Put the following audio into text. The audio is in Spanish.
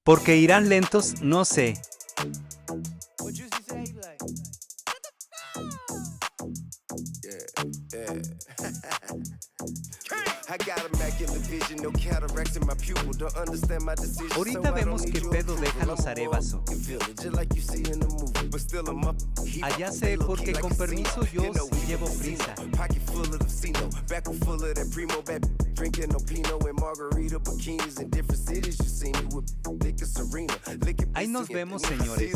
Porque irán lentos, no sé. Ahorita vemos qué pedo deja los Arevazo. Allá sé porque con permiso yo sí llevo prisa. Ahí nos vemos, señores.